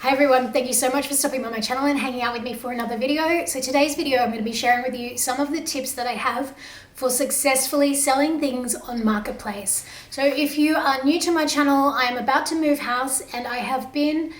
Hi everyone, thank you so much for stopping by my channel and hanging out with me for another video. So today's video, I'm going to be sharing with you some of the tips that I have for successfully selling things on Marketplace. So if you are new to my channel, I am about to move house and I have been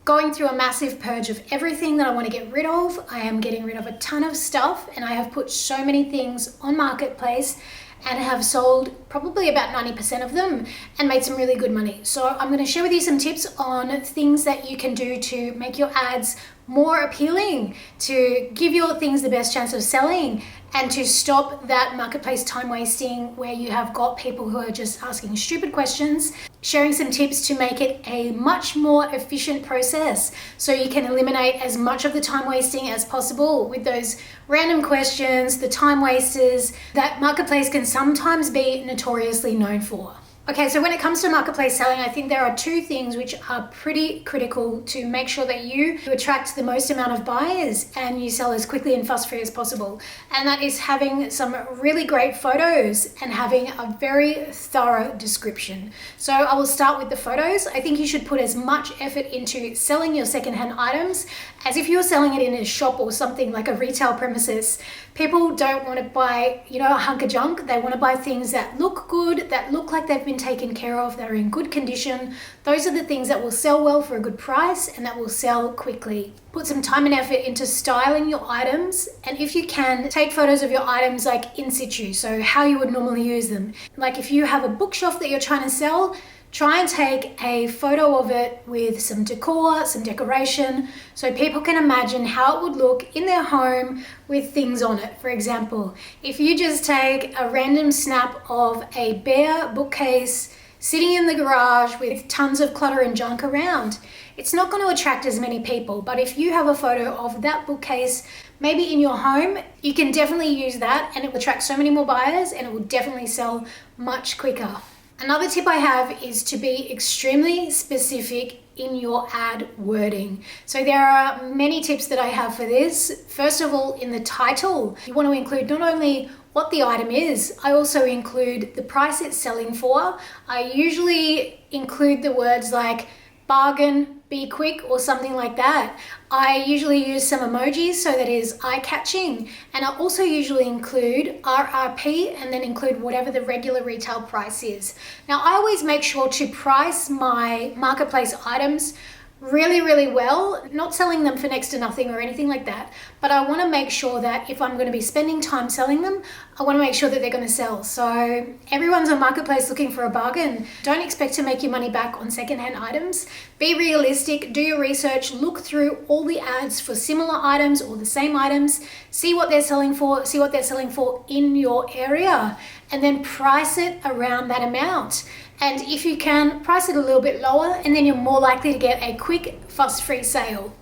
going through a massive purge of everything that I want to get rid of. I am getting rid of a ton of stuff and I have put so many things on Marketplace and have sold probably about 90% of them and made some really good money. So I'm going to share with you some tips on things that you can do to make your ads more appealing, to give your things the best chance of selling, and to stop that Marketplace time wasting where you have got people who are just asking stupid questions. Sharing some tips to make it a much more efficient process so you can eliminate as much of the time wasting as possible with those random questions, the time wasters that Marketplace can sometimes be notoriously known for. Okay, so when it comes to Marketplace selling, I think there are two things which are pretty critical to make sure that you attract the most amount of buyers and you sell as quickly and fuss-free as possible. And that is having some really great photos and having a very thorough description. So I will start with the photos. I think you should put as much effort into selling your secondhand items as if you're selling it in a shop or something like a retail premises. People don't want to buy, a hunk of junk. They want to buy things that look good, that look like they've been taken care of, that are in good condition. Those are the things that will sell well for a good price and that will sell quickly. Put some time and effort into styling your items, and if you can, take photos of your items like in situ, so how you would normally use them. Like if you have a bookshelf that you're trying to sell, try and take a photo of it with some decor, some decoration, so people can imagine how it would look in their home with things on it. For example, if you just take a random snap of a bare bookcase sitting in the garage with tons of clutter and junk around, it's not going to attract as many people. But if you have a photo of that bookcase maybe in your home, you can definitely use that and it will attract so many more buyers and it will definitely sell much quicker. Another tip I have is to be extremely specific in your ad wording. So there are many tips that I have for this. First of all, in the title, you want to include not only what the item is, I also include the price it's selling for. I usually include the words like bargain, be quick, or something like that. I usually use some emojis so that is eye-catching, and I also usually include RRP and then include whatever the regular retail price is. Now, I always make sure to price my Marketplace items really well, not selling them for next to nothing or anything like that, but I want to make sure that if I'm going to be spending time selling them, I want to make sure that they're going to sell. So everyone's on Marketplace looking for a bargain. Don't expect to make your money back on secondhand items. Be realistic, do your research, look through all the ads for similar items or the same items, see what they're selling for in your area, and then price it around that amount. And if you can, price it a little bit lower, and then you're more likely to get a quick, fuss-free sale.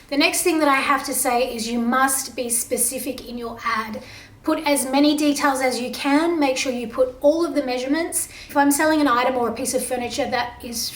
The next thing that I have to say is you must be specific in your ad. Put as many details as you can. Make sure you put all of the measurements. If I'm selling an item or a piece of furniture that is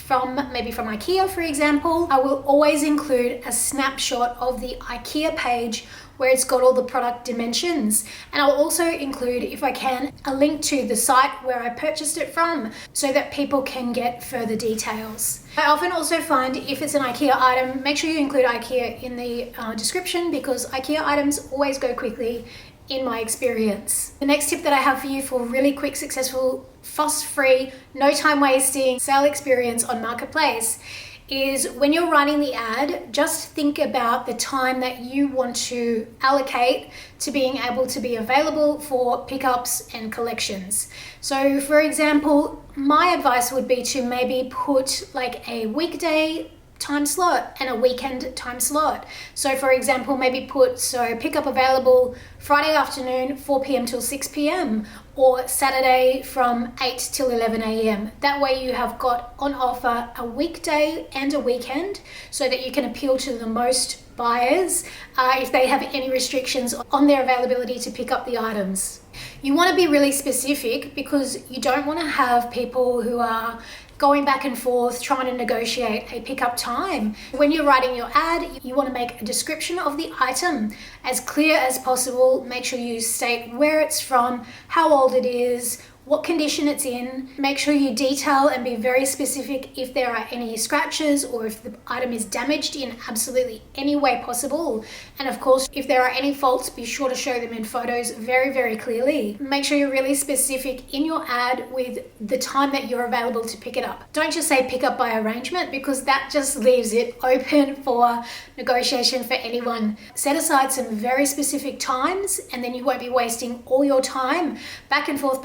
maybe from IKEA, for example, I will always include a snapshot of the IKEA page where it's got all the product dimensions. And I'll also include, if I can, a link to the site where I purchased it from so that people can get further details. I often also find if it's an IKEA item, make sure you include IKEA in the description because IKEA items always go quickly in my experience. The next tip that I have for you for really quick, successful, fuss-free, no time wasting sale experience on Marketplace is when you're writing the ad, just think about the time that you want to allocate to being able to be available for pickups and collections. So for example, my advice would be to maybe put like a weekday time slot and a weekend time slot. So for example, maybe put pickup available Friday afternoon 4 p.m. till 6 p.m. or Saturday from 8 till 11 a.m. That way you have got on offer a weekday and a weekend so that you can appeal to the most buyers if they have any restrictions on their availability to pick up the items. You want to be really specific because you don't want to have people who are going back and forth trying to negotiate a pickup time. When you're writing your ad, you want to make a description of the item as clear as possible. Make sure you state where it's from, how old it is, what condition it's in. Make sure you detail and be very specific if there are any scratches or if the item is damaged in absolutely any way possible. And of course, if there are any faults, be sure to show them in photos very, very clearly. Make sure you're really specific in your ad with the time that you're available to pick it up. Don't just say pick up by arrangement, because that just leaves it open for negotiation for anyone. Set aside some very specific times, and then you won't be wasting all your time back and forth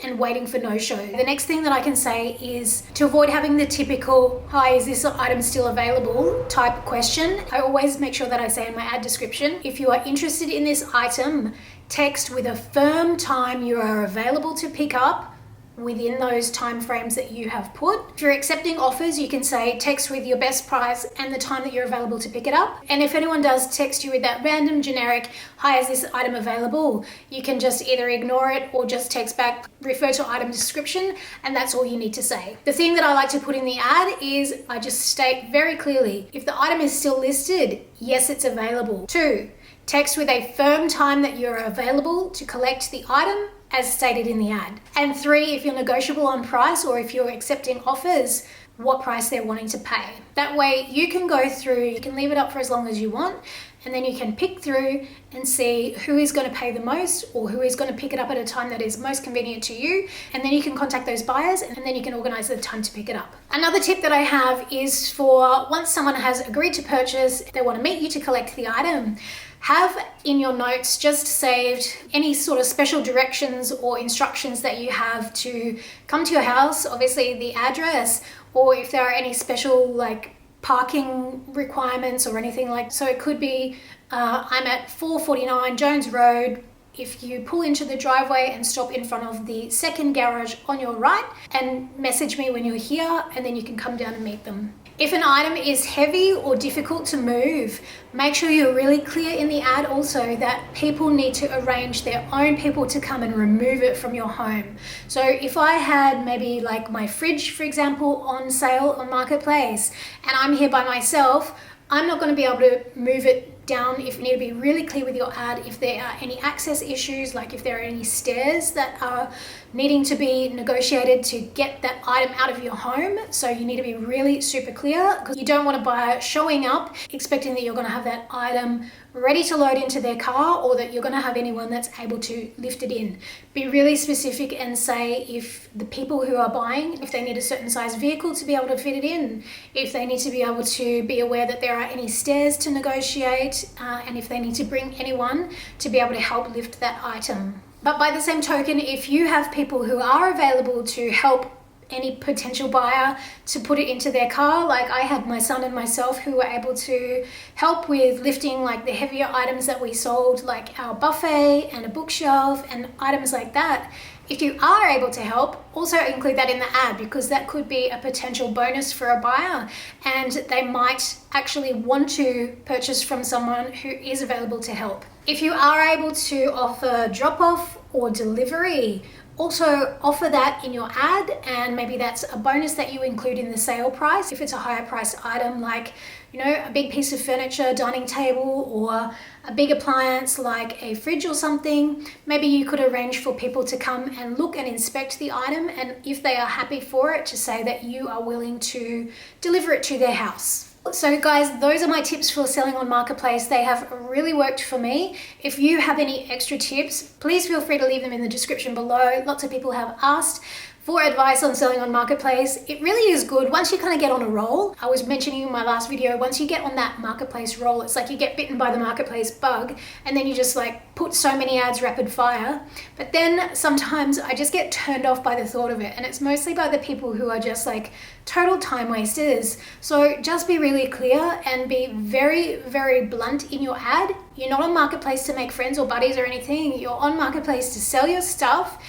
and waiting for no show. The next thing that I can say is to avoid having the typical, hi, is this item still available type question. I always make sure that I say in my ad description, if you are interested in this item, text with a firm time you are available to pick up within those time frames that you have put. If you're accepting offers, you can say text with your best price and the time that you're available to pick it up. And if anyone does text you with that random generic, hi, is this item available? You can just either ignore it or just text back, refer to item description, and that's all you need to say. The thing that I like to put in the ad is I just state very clearly, if the item is still listed, yes, it's available. 2, text with a firm time that you're available to collect the item as stated in the ad. And 3, if you're negotiable on price or if you're accepting offers, what price they're wanting to pay. That way you can go through, you can leave it up for as long as you want, and then you can pick through and see who is going to pay the most or who is going to pick it up at a time that is most convenient to you. And then you can contact those buyers and then you can organize the time to pick it up. Another tip that I have is for once someone has agreed to purchase, they want to meet you to collect the item, have in your notes just saved any sort of special directions or instructions that you have to come to your house, obviously the address, or if there are any special like parking requirements or anything like. So it could be, I'm at 449 Jones Road. If you pull into the driveway and stop in front of the second garage on your right and message me when you're here, and then you can come down and meet them. If an item is heavy or difficult to move, make sure you're really clear in the ad also that people need to arrange their own people to come and remove it from your home. So if I had maybe like my fridge, for example, on sale on Marketplace, and I'm here by myself, I'm not going to be able to move it down. If you need to be really clear with your ad, if there are any access issues, like if there are any stairs that are needing to be negotiated to get that item out of your home. So you need to be really super clear, because you don't want to buy showing up expecting that you're going to have that item ready to load into their car, or that you're going to have anyone that's able to lift it in. Be really specific and say if the people who are buying, if they need a certain size vehicle to be able to fit it in, if they need to be able to be aware that there are any stairs to negotiate, and if they need to bring anyone to be able to help lift that item. But by the same token, if you have people who are available to help any potential buyer to put it into their car, like I had my son and myself who were able to help with lifting like the heavier items that we sold, like our buffet and a bookshelf and items like that. If you are able to help, also include that in the ad, because that could be a potential bonus for a buyer, and they might actually want to purchase from someone who is available to help. If you are able to offer drop-off or delivery, also offer that in your ad, and maybe that's a bonus that you include in the sale price. If it's a higher priced item, like, you know, a big piece of furniture, dining table, or a big appliance like a fridge or something, maybe you could arrange for people to come and look and inspect the item, and if they are happy for it, to say that you are willing to deliver it to their house. So guys, those are my tips for selling on Marketplace. They have really worked for me. If you have any extra tips, please feel free to leave them in the description below. Lots of people have asked for advice on selling on Marketplace. It really is good once you kind of get on a roll. I was mentioning in my last video, once you get on that Marketplace roll, it's like you get bitten by the Marketplace bug, and then you just like put so many ads rapid fire. But then sometimes I just get turned off by the thought of it, and it's mostly by the people who are just like total time wasters. So just be really clear and be very, very blunt in your ad. You're not on Marketplace to make friends or buddies or anything. You're on Marketplace to sell your stuff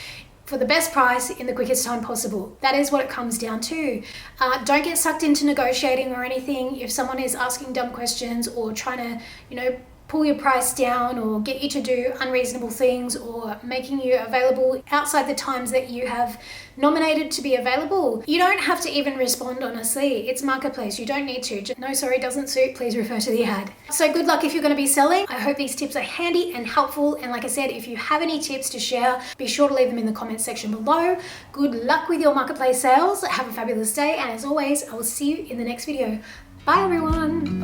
for the best price in the quickest time possible. That is what it comes down to. Don't get sucked into negotiating or anything. If someone is asking dumb questions or trying to, you know, pull your price down or get you to do unreasonable things or making you available outside the times that you have nominated to be available. You don't have to even respond, honestly. It's marketplace. You don't need to. No, sorry, doesn't suit. Please refer to the ad. So good luck if you're going to be selling. I hope these tips are handy and helpful. And like I said, if you have any tips to share, be sure to leave them in the comments section below. Good luck with your marketplace sales. Have a fabulous day. And as always, I will see you in the next video. Bye everyone.